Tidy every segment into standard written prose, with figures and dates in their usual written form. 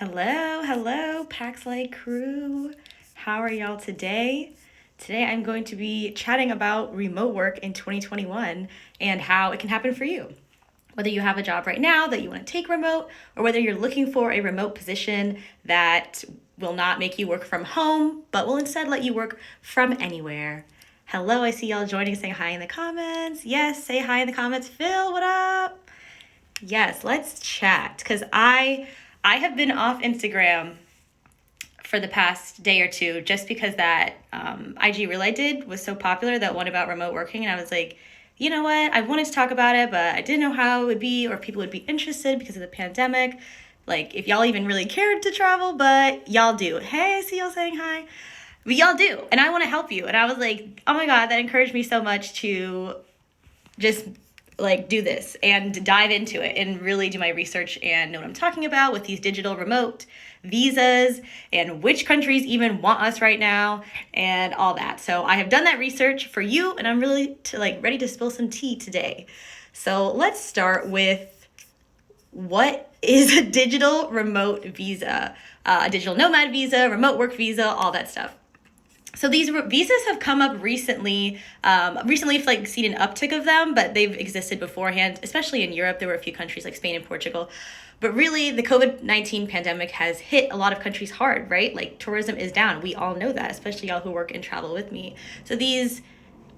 Hello, Paxlight crew. How are y'all today? Today I'm going to be chatting about remote work in 2021 and how it can happen for you. Whether you have a job right now that you want to take remote, or whether you're looking for a remote position that will not make you work from home, but will instead let you work from anywhere. Hello, I see y'all joining, saying hi in the comments. Yes, say hi in the comments. Phil, what up? Yes, let's chat, because I have been off Instagram for the past day or two just because that IG reel I did was so popular, that one about remote working, and I was like, you know what, I wanted to talk about it, but I didn't know how it would be or if people would be interested because of the pandemic, like if y'all even really cared to travel, but y'all do. Hey, I see y'all saying hi. But y'all do, and I want to help you. And I was like, oh my God, that encouraged me so much to just like do this and dive into it and really do my research and know what I'm talking about with these digital remote visas and which countries even want us right now and all that. So I have done that research for you, and I'm really ready to spill some tea today. So let's start with, what is a digital remote visa, a digital nomad visa, remote work visa, all that stuff. So these visas have come up recently. Recently, I've seen an uptick of them, but they've existed beforehand, especially in Europe. There were a few countries like Spain and Portugal. But really, the COVID-19 pandemic has hit a lot of countries hard, right? Like tourism is down. We all know that, especially y'all who work and travel with me. So these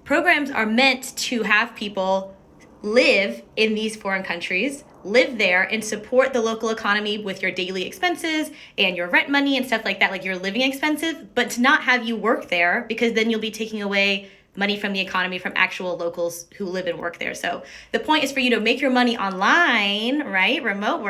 programs are meant to have people live in these foreign countries, live there, and support the local economy with your daily expenses and your rent money and stuff like that, like your living expenses, but to not have you work there, because then you'll be taking away money from the economy from actual locals who live and work there. So the point is for you to make your money online, right? Remote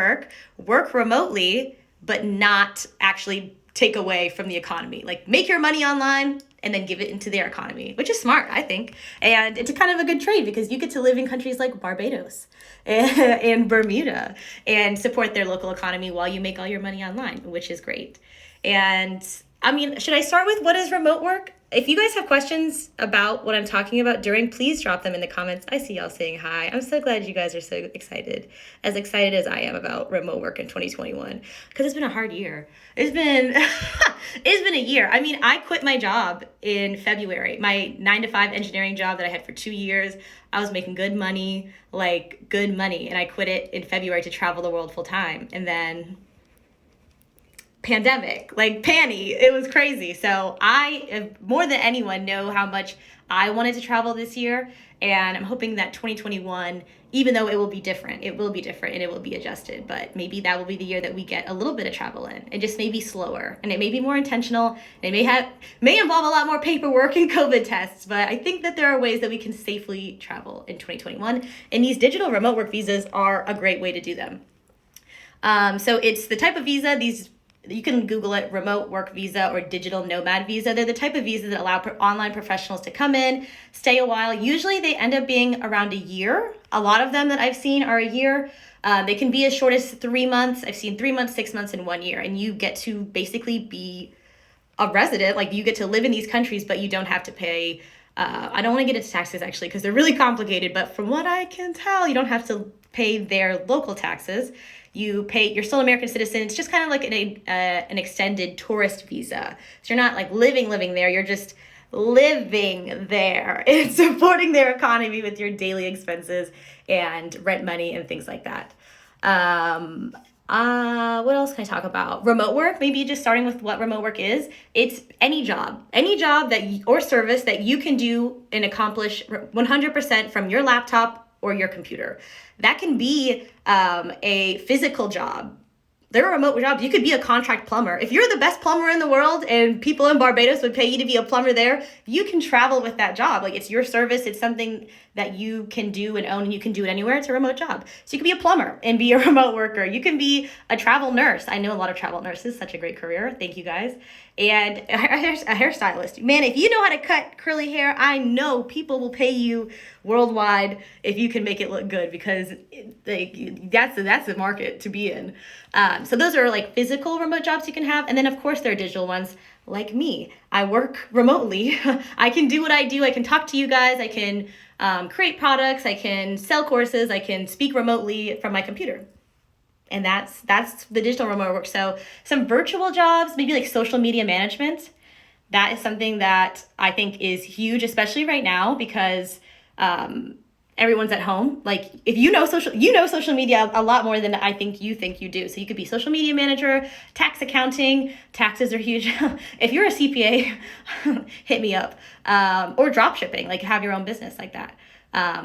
work remotely, but not actually take away from the economy. Like make your money online and then give it into their economy, which is smart, I think. And it's a kind of a good trade because you get to live in countries like Barbados and Bermuda and support their local economy while you make all your money online, which is great. And I mean, should I start with what is remote work? If you guys have questions about what I'm talking about please drop them in the comments. I see y'all saying hi. I'm so glad you guys are so excited as I am about remote work in 2021, because it's been a hard year. It's been it's been a year. I mean, I quit my job in February, my 9-to-5 engineering job that I had for 2 years. I was making good money, and I quit it in February to travel the world full time. And then pandemic, panny, it was crazy. So I, more than anyone, know how much I wanted to travel this year, and I'm hoping that 2021, even though it will be different and it will be adjusted, but maybe that will be the year that we get a little bit of travel in, and just maybe slower, and it may be more intentional. It may involve a lot more paperwork and COVID tests, but I think that there are ways that we can safely travel in 2021, and these digital remote work visas are a great way to do them. So it's the type of visa, you can Google it, remote work visa or digital nomad visa. They're the type of visa that allow online professionals to come in, stay a while. Usually they end up being around a year. A lot of them that I've seen are a year. They can be as short as 3 months. I've seen 3 months, 6 months, and 1 year. And you get to basically be a resident. You get to live in these countries, but you don't have to pay. I don't want to get into taxes actually, because they're really complicated. But from what I can tell, you don't have to pay their local taxes. You're still an American citizen. It's just kind of like an extended tourist visa. So you're not living there. You're just living there and supporting their economy with your daily expenses and rent money and things like that. What else can I talk about? Remote work, maybe just starting with what remote work is. It's any job or service that you can do and accomplish 100% from your laptop or your computer. That can be a physical job. There are remote jobs. You could be a contract plumber. If you're the best plumber in the world and people in Barbados would pay you to be a plumber there, you can travel with that job. It's your service. It's something that you can do and own, and you can do it anywhere. It's a remote job. So you can be a plumber and be a remote worker. You can be a travel nurse. I know a lot of travel nurses. Such a great career. Thank you guys. And a hairstylist. Man, if you know how to cut curly hair, I know people will pay you worldwide if you can make it look good, because that's the market to be in. So those are physical remote jobs you can have. And then of course there are digital ones like me. I work remotely. I can do what I do. I can talk to you guys. I can create products. I can sell courses. I can speak remotely from my computer. And that's the digital remote work. So some virtual jobs, maybe like social media management. That is something that I think is huge, especially right now, because everyone's at home. Like if you know social media a lot more than I think you do. So you could be social media manager, tax accounting. Taxes are huge. If you're a CPA, hit me up. Or drop shipping, like have your own business like that.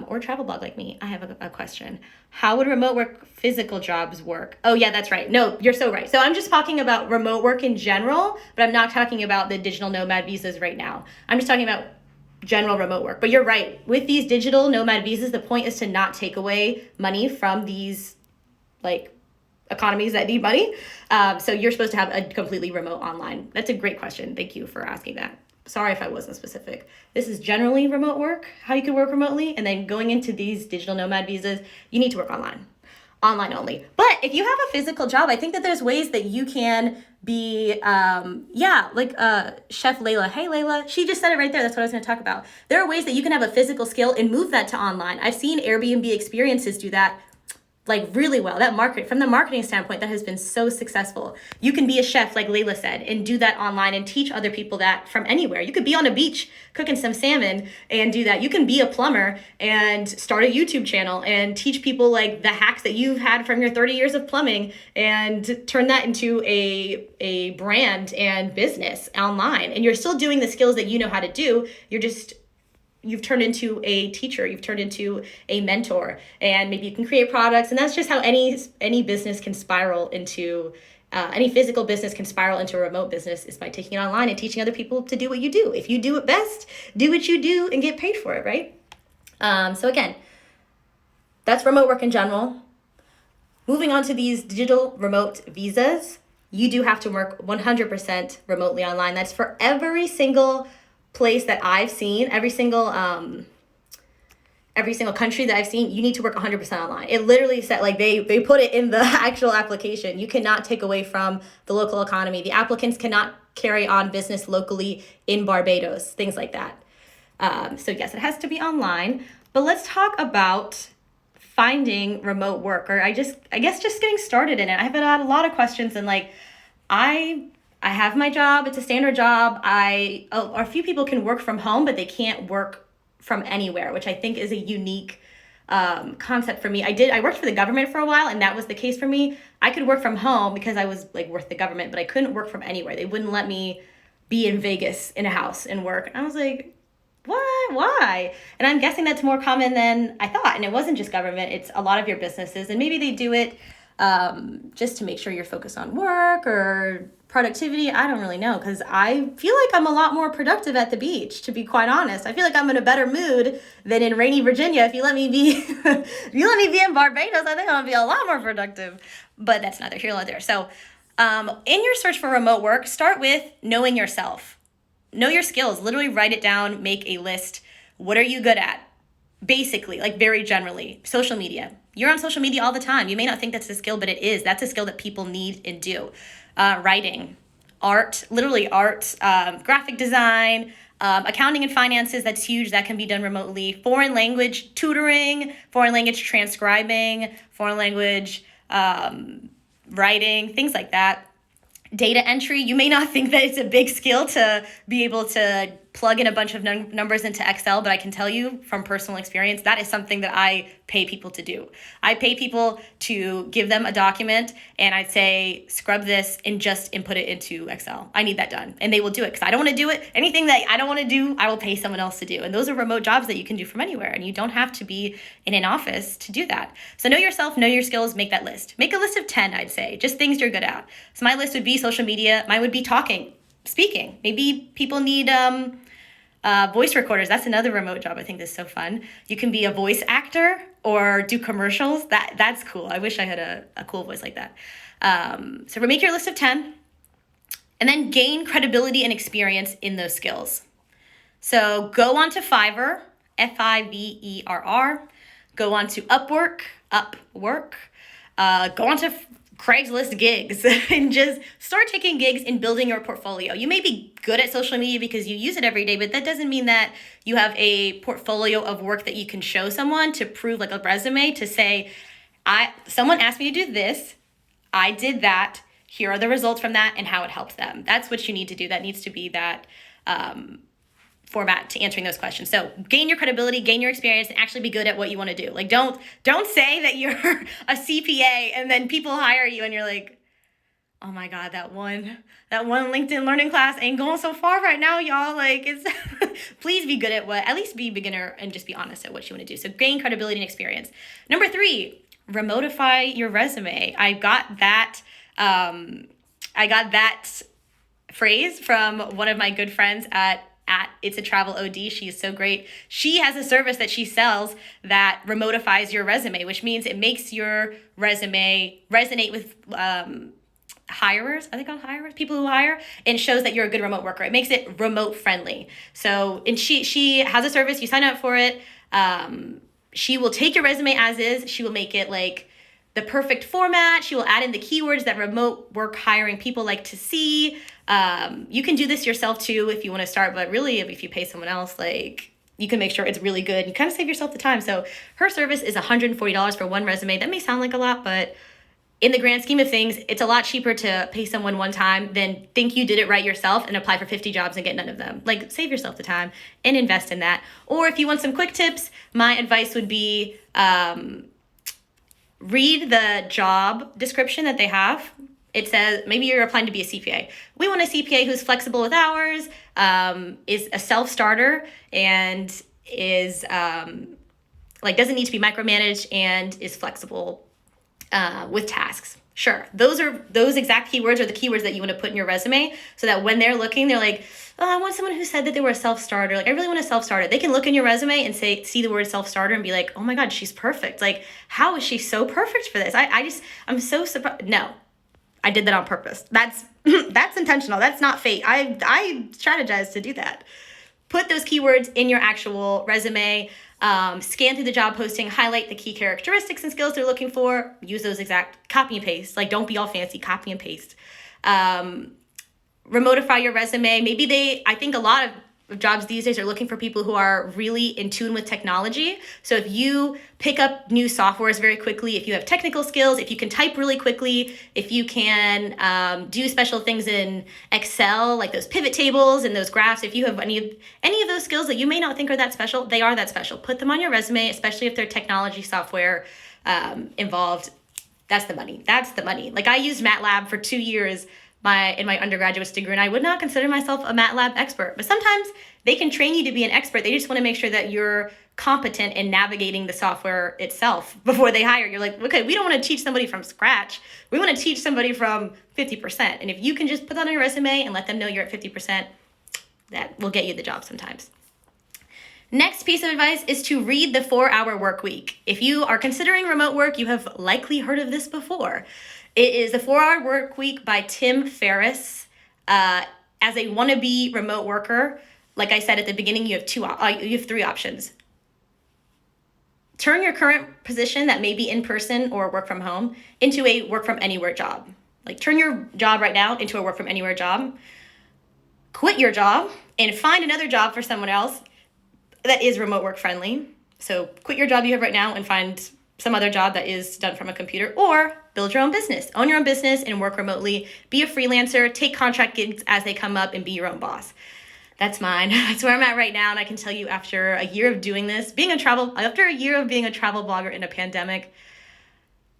Or travel blog like me. I have a question. How would remote work physical jobs work? Oh yeah, that's right. No, you're so right. So I'm just talking about remote work in general, but I'm not talking about the digital nomad visas right now. I'm just talking about general remote work. But you're right. With these digital nomad visas, the point is to not take away money from these like economies that need money. So you're supposed to have a completely remote online. That's a great question. Thank you for asking that. Sorry if I wasn't specific. This is generally remote work, how you can work remotely. And then going into these digital nomad visas, you need to work online only. But if you have a physical job, I think that there's ways that you can be, Chef Layla. Hey, Layla. She just said it right there. That's what I was going to talk about. There are ways that you can have a physical skill and move that to online. I've seen Airbnb experiences do that like really well. From the marketing standpoint, that has been so successful. You can be a chef, like Layla said, and do that online and teach other people that from anywhere. You could be on a beach cooking some salmon and do that. You can be a plumber and start a YouTube channel and teach people like the hacks that you've had from your 30 years of plumbing and turn that into a brand and business online. And you're still doing the skills that you know how to do. You've turned into a teacher, you've turned into a mentor, and maybe you can create products. And that's just how any business can spiral into, any physical business can spiral into a remote business, is by taking it online and teaching other people to do what you do. If you do it best, do what you do and get paid for it, right? So again, that's remote work in general. Moving on to these digital remote visas, you do have to work 100% remotely online. That's for every single place that I've seen, every single country that I've seen. You need to work 100% online. It literally said, like they put it in the actual application. You cannot take away from the local economy. The applicants cannot carry on business locally in Barbados, things like that. So yes, it has to be online. But let's talk about finding remote work, or I guess just getting started in it. I've had a lot of questions, and like I have my job. It's a standard job. A few people can work from home, but they can't work from anywhere, which I think is a unique concept for me. I worked for the government for a while, and that was the case for me. I could work from home because I was like with the government, but I couldn't work from anywhere. They wouldn't let me be in Vegas in a house and work. And I was like, what? Why? And I'm guessing that's more common than I thought. And it wasn't just government. It's a lot of your businesses. And maybe they do it just to make sure you're focused on work or productivity. I don't really know, because I feel like I'm a lot more productive at the beach, to be quite honest. I feel like I'm in a better mood than in rainy Virginia. If you let me be in Barbados, I think I'm gonna be a lot more productive. But that's neither here nor there. So in your search for remote work, start with knowing yourself. Know your skills. Literally write it down, make a list. What are you good at? Basically, like very generally. Social media. You're on social media all the time. You may not think that's a skill, but it is. That's a skill that people need and do. Writing, art, graphic design, accounting and finances, that's huge. That can be done remotely. Foreign language tutoring, foreign language transcribing, foreign language writing, things like that. Data entry, you may not think that it's a big skill to be able to plug in a bunch of numbers into Excel, but I can tell you from personal experience, that is something that I pay people to do. I pay people to give them a document and I'd say, scrub this and just input it into Excel. I need that done. And they will do it because I don't want to do it. Anything that I don't want to do, I will pay someone else to do. And those are remote jobs that you can do from anywhere. And you don't have to be in an office to do that. So know yourself, know your skills, make that list. Make a list of 10, I'd say, just things you're good at. So my list would be social media. Mine would be speaking. Maybe people need voice recorders. That's another remote job I think is so fun. You can be a voice actor or do commercials. That's cool. I wish I had a cool voice like that. So make your list of 10 and then gain credibility and experience in those skills. So go on to Fiverr, Fiverr, go on to Upwork, go on to Craigslist gigs and just start taking gigs and building your portfolio. You may be good at social media because you use it every day, but that doesn't mean that you have a portfolio of work that you can show someone to prove, like a resume, to say, someone asked me to do this I did that. Here are the results from that and how it helped them. That's what you need to do. That needs to be that format to answering those questions. So gain your credibility, gain your experience, and actually be good at what you want to do. Like don't say that you're a CPA and then people hire you and you're like, oh my God, that one LinkedIn learning class ain't going so far right now, y'all. Like it's please be good at least be beginner and just be honest at what you want to do. So gain credibility and experience. Number 3, remotify your resume. I got that phrase from one of my good friends at It's a Travel OD. She is so great. She has a service that she sells that remotifies your resume, which means it makes your resume resonate with hirers. Are they called hirers? People who hire, and shows that you're a good remote worker. It makes it remote friendly. So, and she has a service. You sign up for it. She will take your resume as is. She will make it like the perfect format. She will add in the keywords that remote work hiring people like to see. You can do this yourself too if you want to start, but really if you pay someone else, like you can make sure it's really good. You kind of save yourself the time. So her service is $140 for one resume. That may sound like a lot, but in the grand scheme of things, it's a lot cheaper to pay someone one time than think you did it right yourself and apply for 50 jobs and get none of them. Like save yourself the time and invest in that. Or if you want some quick tips, my advice would be, read the job description that they have. It says, maybe you're applying to be a CPA. We want a CPA who's flexible with hours, is a self-starter, and is doesn't need to be micromanaged, and is flexible with tasks. Sure, those exact keywords are the keywords that you want to put in your resume, so that when they're looking, they're like, oh, I want someone who said that they were a self-starter. Like, I really want a self-starter. They can look in your resume and see the word self-starter and be like, oh my God, she's perfect. Like, how is she so perfect for this? I'm so surprised. No, I did that on purpose. That's intentional. That's not fake. I strategized to do that. Put those keywords in your actual resume. Scan through the job posting, highlight the key characteristics and skills they're looking for. Use those exact copy and paste. Like, don't be all fancy, copy and paste. Remotify your resume. I think a lot of jobs these days are looking for people who are really in tune with technology. So if you pick up new softwares very quickly, if you have technical skills, if you can type really quickly, if you can do special things in Excel, like those pivot tables and those graphs, if you have any of those skills that you may not think are that special, they are that special. Put them on your resume, especially if they're technology software involved. That's the money. That's the money. Like I used MATLAB for 2 years in my undergraduate degree, and I would not consider myself a MATLAB expert. But sometimes they can train you to be an expert. They just want to make sure that you're competent in navigating the software itself before they hire. You're like, okay, we don't want to teach somebody from scratch. We want to teach somebody from 50%. And if you can just put that on your resume and let them know you're at 50%, that will get you the job sometimes. Next piece of advice is to read the 4-Hour Work Week. If you are considering remote work, you have likely heard of this before. It is the 4-Hour Work Week by Tim Ferriss. As a wannabe remote worker, like I said at the beginning, you have 3 options. Turn your current position that may be in person or work from home into a work from anywhere job. Like turn your job right now into a work from anywhere job. Quit your job and find another job for someone else that is remote work friendly. So quit your job you have right now and find some other job that is done from a computer, or build your own business. Own your own business and work remotely. Be a freelancer, take contract gigs as they come up, and be your own boss. That's mine. That's where I'm at right now. And I can tell you after a year of doing this, after a year of being a travel blogger in a pandemic,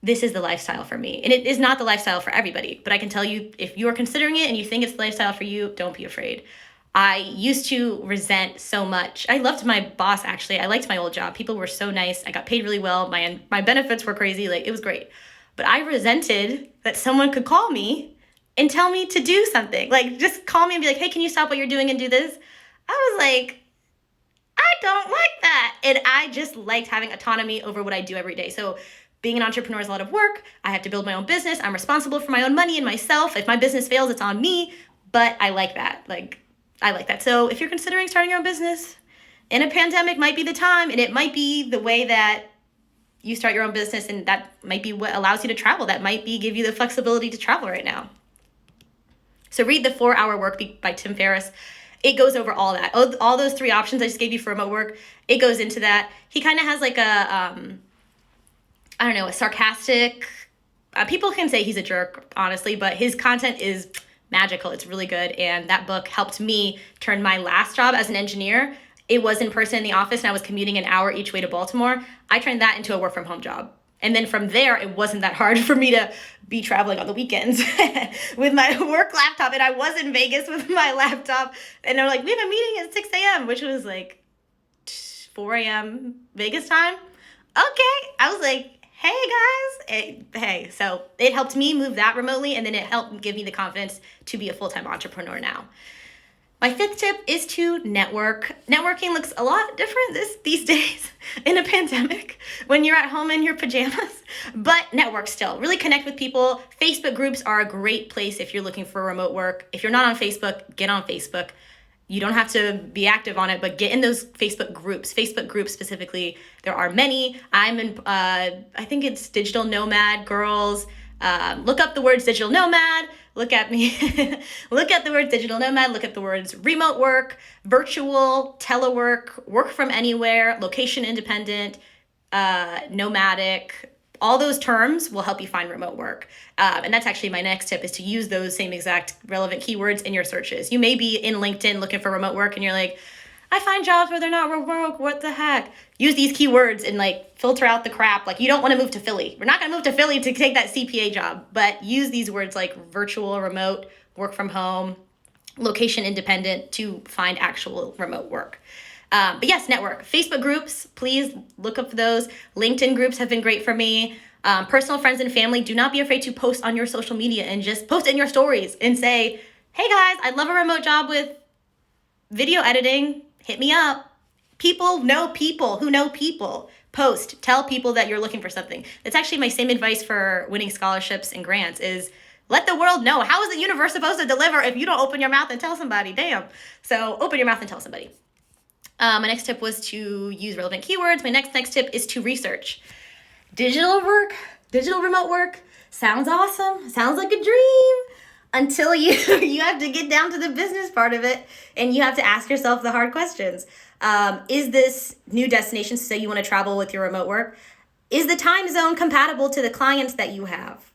this is the lifestyle for me. And it is not the lifestyle for everybody, but I can tell you, if you are considering it and you think it's the lifestyle for you, don't be afraid. I used to resent so much. I loved my boss, actually. I liked my old job. People were so nice. I got paid really well. My benefits were crazy. Like, it was great. But I resented that someone could call me and tell me to do something. Like, just call me and be like, hey, can you stop what you're doing and do this? I was like, I don't like that. And I just liked having autonomy over what I do every day. So being an entrepreneur is a lot of work. I have to build my own business. I'm responsible for my own money and myself. If my business fails, it's on me. But I like that. I like that. So if you're considering starting your own business, in a pandemic might be the time, and it might be the way that you start your own business, and that might be what allows you to travel. That might give you the flexibility to travel right now. So read the 4-Hour Work Week by Tim Ferriss. It goes over all that. All those 3 options I just gave you for remote work, it goes into that. He kind of has like a sarcastic people can say he's a jerk, honestly, but his content is magical. It's really good. And that book helped me turn my last job as an engineer. It was in person in the office and I was commuting an hour each way to Baltimore. I turned that into a work from home job. And then from there, it wasn't that hard for me to be traveling on the weekends with my work laptop. And I was in Vegas with my laptop. And they're like, we have a meeting at 6 a.m., which was like 4 a.m. Vegas time. Okay. I was like, hey guys, hey. So it helped me move that remotely. And then it helped give me the confidence to be a full-time entrepreneur now. My fifth tip is to network. Networking looks a lot different these days in a pandemic when you're at home in your pajamas, but network still. Really connect with people. Facebook groups are a great place if you're looking for remote work. If you're not on Facebook, get on Facebook. You don't have to be active on it, but get in those Facebook groups. Facebook groups specifically, there are many. I'm in, I think it's Digital Nomad Girls. Look up the words digital nomad. Look at me. Look at the words digital nomad. Look at the words remote work, virtual, telework, work from anywhere, location independent, nomadic. All those terms will help you find remote work. And that's actually my next tip, is to use those same exact relevant keywords in your searches. You may be in LinkedIn looking for remote work and you're like, I find jobs where they're not remote. What the heck? Use these keywords and like filter out the crap. Like, you don't want to move to Philly. We're not going to move to Philly to take that CPA job, but use these words like virtual, remote, work from home, location independent to find actual remote work. But yes, network. Facebook groups, please look up those. LinkedIn groups have been great for me. Personal friends and family, do not be afraid to post on your social media and just post in your stories and say, hey guys, I'd love a remote job with video editing. Hit me up. People know people who know people. Post. Tell people that you're looking for something. That's actually my same advice for winning scholarships and grants, is let the world know. How is the universe supposed to deliver if you don't open your mouth and tell somebody? Damn. So open your mouth and tell somebody. My next tip was to use relevant keywords. My next tip is to research. Digital work, digital remote work sounds awesome. Sounds like a dream. Until you have to get down to the business part of it and you have to ask yourself the hard questions. Is this new destination, so say you want to travel with your remote work, is the time zone compatible to the clients that you have?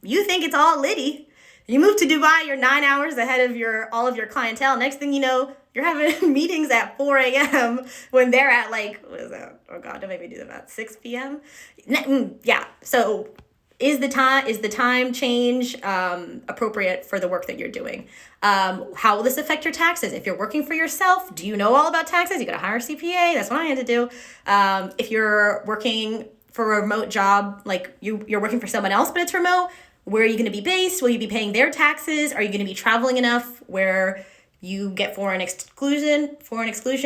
You think it's all litty. You move to Dubai, you're 9 hours ahead of all of your clientele. Next thing you know, you're having meetings at 4 a.m. when they're at like, what is that? Oh God, don't make me do that about 6 p.m. Yeah, so is the time change appropriate for the work that you're doing? How will this affect your taxes? If you're working for yourself, do you know all about taxes? You got to hire a CPA. That's what I had to do. If you're working for a remote job, like you're working for someone else, but it's remote, where are you going to be based? Will you be paying their taxes? Are you going to be traveling enough where you get foreign exclusion,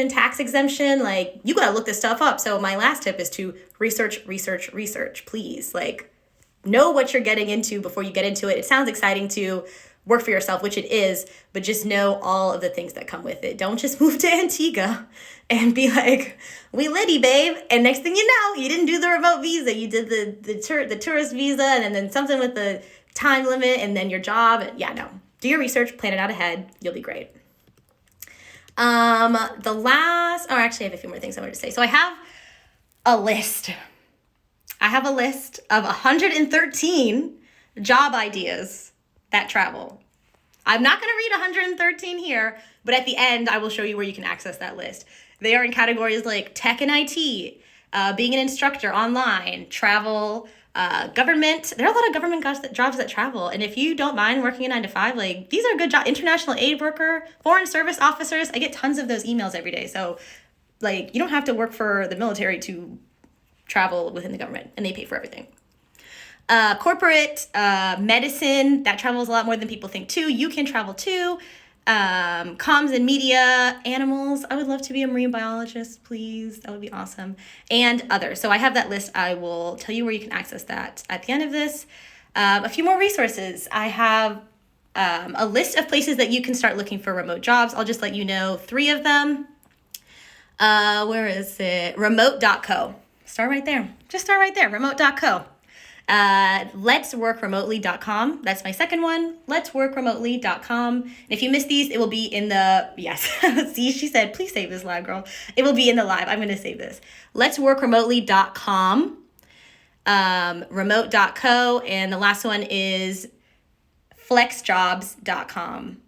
tax exemption? Like, you got to look this stuff up. So my last tip is to research, please. Like, know what you're getting into before you get into it. It sounds exciting to work for yourself, which it is, but just know all of the things that come with it. Don't just move to Antigua and be like, we litty, babe. And next thing you know, you didn't do the remote visa. You did the tourist visa, and then something with the time limit, and then your job. Yeah, no. Do your research, plan it out ahead. You'll be great. Actually, I have a few more things I wanted to say. So I have a list. Of 113 job ideas that travel. I'm not going to read 113 here, but at the end, I will show you where you can access that list. They are in categories like tech and IT, being an instructor online, travel, government. There are a lot of government jobs that travel. And if you don't mind working a 9 to 5, like, these are good jobs. International aid worker, foreign service officers. I get tons of those emails every day. So, like, you don't have to work for the military to travel within the government, and they pay for everything. Corporate, medicine, that travels a lot more than people think too. You can travel too. Comms and media, animals. I would love to be a marine biologist, please. That would be awesome. And others. So I have that list. I will tell you where you can access that at the end of this. A few more resources. I have a list of places that you can start looking for remote jobs. I'll just let you know 3 of them. Where is it? Remote.co. Start right there. Just start right there. Remote.co. Letsworkremotely.com. That's my second one. Letsworkremotely.com. And if you missed these, it will be in the, yes. See, she said, please save this live, girl. It will be in the live. I'm going to save this. Letsworkremotely.com. remote.co, and the last one is flexjobs.com.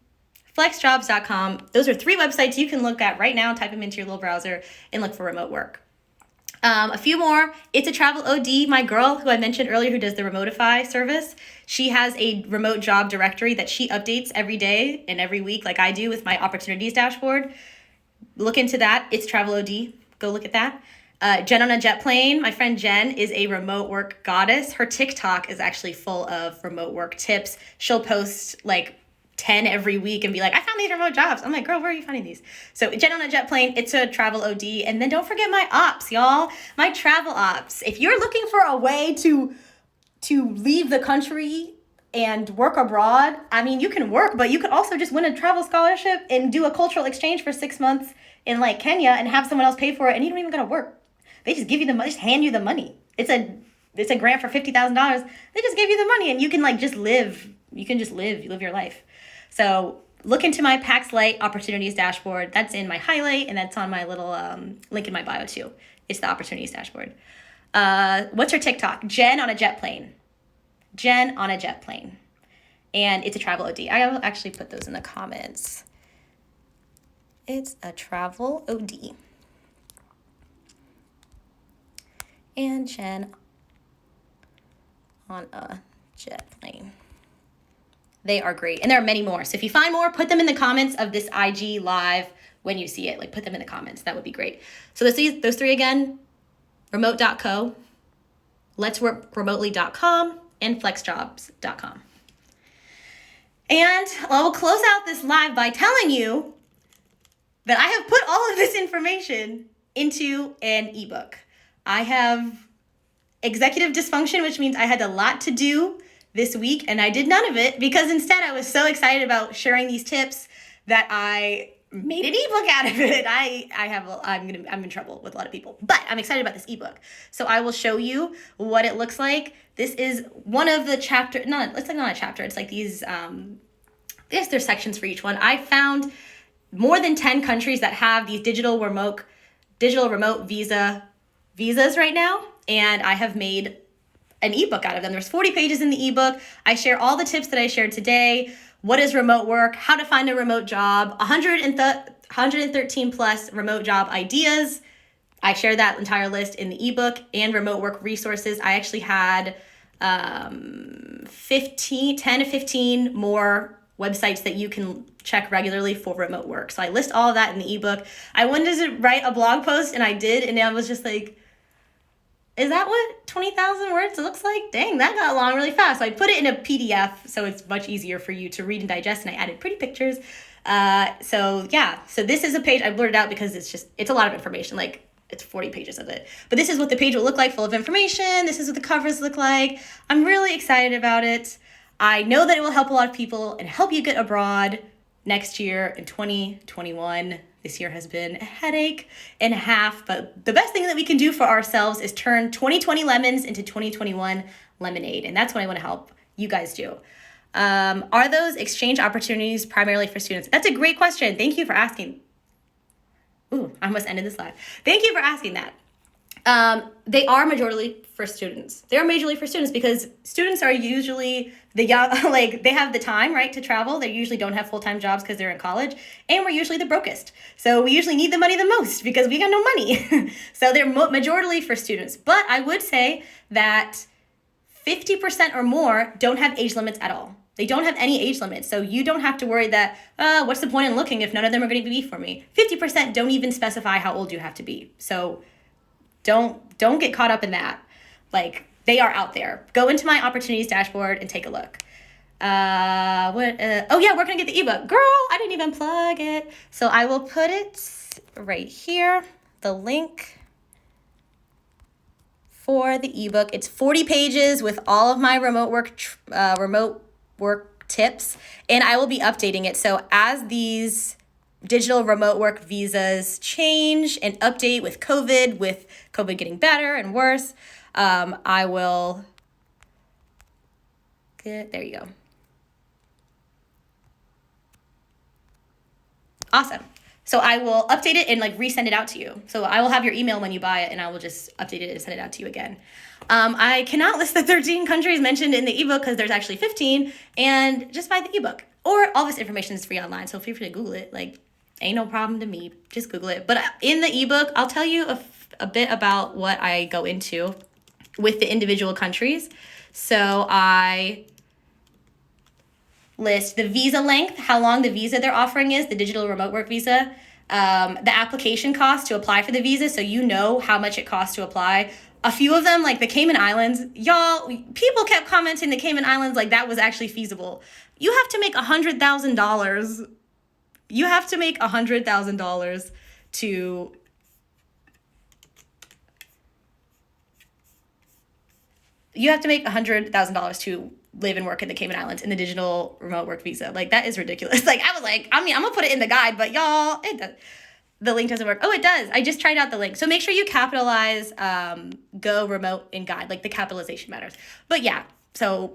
Flexjobs.com. Those are 3 websites you can look at right now. Type them into your little browser and look for remote work. A few more. It's a Travel OD. My girl, who I mentioned earlier, who does the Remotify service, she has a remote job directory that she updates every day and every week, like I do with my opportunities dashboard. Look into that. It's Travel OD. Go look at that. Jen on a Jet Plane. My friend Jen is a remote work goddess. Her TikTok is actually full of remote work tips. She'll post like 10 every week and be like, I found these remote jobs. I'm like, girl, where are you finding these? So Jen on a Jet Plane, it's a Travel OD. And then don't forget my ops, y'all. My travel ops. If you're looking for a way to leave the country and work abroad, I mean, you can work, but you could also just win a travel scholarship and do a cultural exchange for 6 months in like Kenya and have someone else pay for it, and you don't even gotta work. They just give you the money, just hand you the money. It's a grant for $50,000. They just give you the money and you can like just live. You can just live your life. So look into my PAX Lite opportunities dashboard. That's in my highlight, and that's on my little link in my bio too. It's the opportunities dashboard. What's her TikTok? Jen on a Jet Plane. Jen on a Jet Plane. And it's a Travel OD. I will actually put those in the comments. It's a Travel OD. And Jen on a Jet Plane. They are great. And there are many more. So if you find more, put them in the comments of this IG live when you see it. Like, put them in the comments. That would be great. So those 3 again, remote.co, letsworkremotely.com, and flexjobs.com. And I will close out this live by telling you that I have put all of this information into an ebook. I have executive dysfunction, which means I had a lot to do this week, and I did none of it because instead I was so excited about sharing these tips that I made an ebook out of it. I'm in trouble with a lot of people, but I'm excited about this ebook. So I will show you what it looks like. This is one of the chapter. No, it's like not a chapter. It's like these. I guess there's sections for each one. I found more than 10 countries that have these digital remote visas right now, and I have made an ebook out of them. There's 40 pages in the ebook. I share all the tips that I shared today. What is remote work? How to find a remote job? 113 plus remote job ideas. I share that entire list in the ebook, and remote work resources. I actually had 10 to 15 more websites that you can check regularly for remote work. So I list all of that in the ebook. I wanted to write a blog post, and I did, and I was just like, is that what 20,000 words looks like? Dang, that got long really fast. So I put it in a PDF so it's much easier for you to read and digest, and I added pretty pictures. So this is a page I blurred out because it's a lot of information, like it's 40 pages of it. But this is what the page will look like, full of information. This is what the covers look like. I'm really excited about it. I know that it will help a lot of people and help you get abroad next year in 2021. This year has been a headache and a half, but the best thing that we can do for ourselves is turn 2020 lemons into 2021 lemonade. And that's what I want to help you guys do. Are those exchange opportunities primarily for students? That's a great question. Thank you for asking. Ooh, I almost ended this live. Thank you for asking that. They are majorly for students. They are majorly for students because students are usually the young, like they have the time, right, to travel. They usually don't have full-time jobs because they're in college, and we're usually the brokest. So we usually need the money the most because we got no money. So they're majorly for students. But I would say that 50% or more don't have age limits at all. They don't have any age limits. So you don't have to worry that, what's the point in looking if none of them are going to be for me? 50% don't even specify how old you have to be. So don't get caught up in that. Like, they are out there. Go into my opportunities dashboard and take a look. Where can I get the ebook? Girl, I didn't even plug it. So I will put it right here, the link for the ebook. It's 40 pages with all of my remote work tips, and I will be updating it. So as these digital remote work visas change and update with COVID getting better and worse, I will there you go. Awesome. So I will update it and like resend it out to you. So I will have your email when you buy it, and I will just update it and send it out to you again. I cannot list the 13 countries mentioned in the ebook because there's actually 15, and just buy the ebook. Or all this information is free online, so feel free to Google it. Like, ain't no problem to me. Just Google it. But in the ebook, I'll tell you a bit about what I go into with the individual countries. So I list the visa length, how long the visa they're offering is, the digital remote work visa, the application cost to apply for the visa, so you know how much it costs to apply. A few of them, like the Cayman Islands, y'all, people kept commenting the Cayman Islands like that was actually feasible. You have to make $100,000. You have to make $100,000 to to live and work in the Cayman Islands in the digital remote work visa. Like, that is ridiculous. Like, I was like, I mean, I'm gonna put it in the guide, but y'all, the link doesn't work. Oh, it does. I just tried out the link. So make sure you capitalize go remote in guide. Like, the capitalization matters. But yeah, so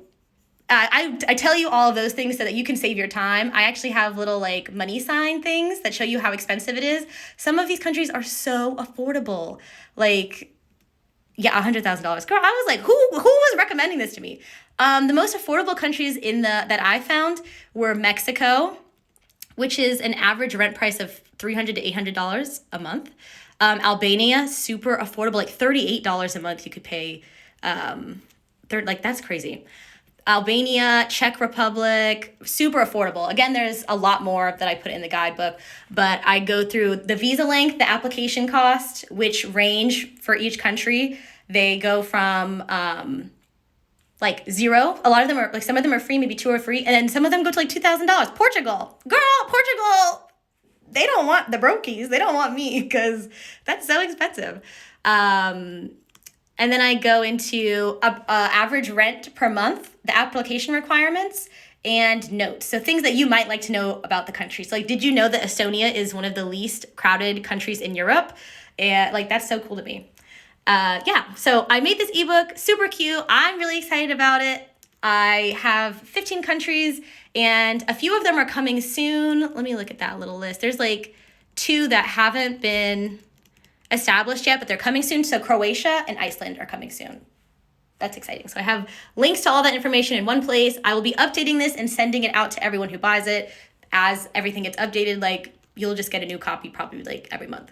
I tell you all of those things so that you can save your time. I actually have little like money sign things that show you how expensive it is. Some of these countries are so affordable. Like, yeah, $100,000. Girl, I was like, who was recommending this to me? The most affordable countries that I found were Mexico, which is an average rent price of $300 to $800 a month. Albania, super affordable, like $38 a month you could pay. Like, that's crazy. Albania, Czech Republic, super affordable. Again, there's a lot more that I put in the guidebook, but I go through the visa length, the application cost, which range for each country. They go from like $0. A lot of them are like, some of them are free, maybe 2 are free, and then some of them go to like $2,000. Portugal, they don't want the brokies. They don't want me because that's so expensive. And then I go into average rent per month, the application requirements, and notes. So things that you might like to know about the country. So like, did you know that Estonia is one of the least crowded countries in Europe? And like, that's so cool to me. Yeah, so I made this ebook, super cute. I'm really excited about it. I have 15 countries, and a few of them are coming soon. Let me look at that little list. There's like 2 that haven't been established yet, but they're coming soon. So Croatia and Iceland are coming soon. That's exciting. So I have links to all that information in one place. I will be updating this and sending it out to everyone who buys it. As everything gets updated, like, you'll just get a new copy probably like every month.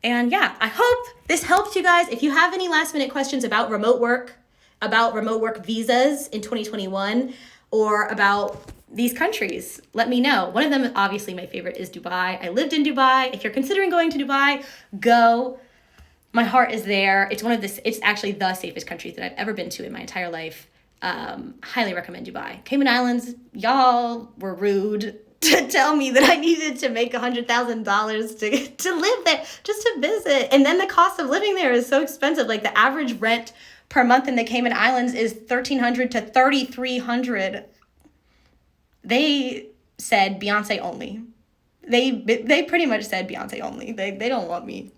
And yeah, I hope this helped you guys. If you have any last minute questions about remote work visas in 2021, or about these countries, let me know. One of them, obviously my favorite, is Dubai. I lived in Dubai. If you're considering going to Dubai, go. My heart is there. It's actually the safest country that I've ever been to in my entire life. Highly recommend Dubai. Cayman Islands, y'all were rude to tell me that I needed to make $100,000 to live there, just to visit. And then the cost of living there is so expensive. Like, the average rent per month in the Cayman Islands is $1,300 to $3,300. They said Beyonce only. They pretty much said Beyonce only. They don't want me.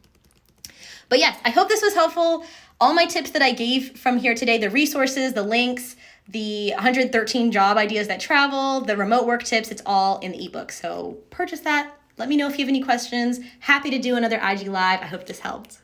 But yes, I hope this was helpful. All my tips that I gave from here today, the resources, the links, the 113 job ideas that travel, the remote work tips, it's all in the ebook. So purchase that. Let me know if you have any questions. Happy to do another IG Live. I hope this helped.